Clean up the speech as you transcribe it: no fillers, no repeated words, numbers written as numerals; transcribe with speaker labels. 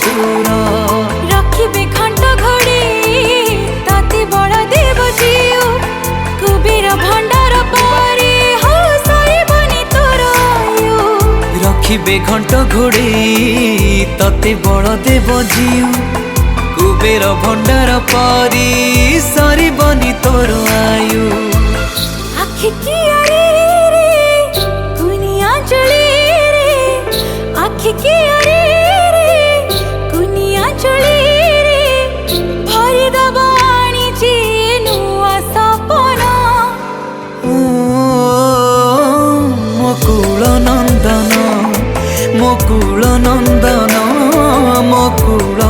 Speaker 1: पूरा
Speaker 2: रखिबे घंट घड़ी ताते बड़ा देव जीव कुबेर भंडार पारे हो सईबनी तोर आयु
Speaker 1: रखिबे घंट घोड़ी तते बड़ देव जीव कुबेर भंडार पारी सरीबनी तोर आयु
Speaker 2: आखि की अरे रे कुनिया चली रे आखि की अरे रे कुनिया चली रे भरी दबाणी जी नुआ सपना
Speaker 1: मकुल नंदन मकुल नंदन मकुल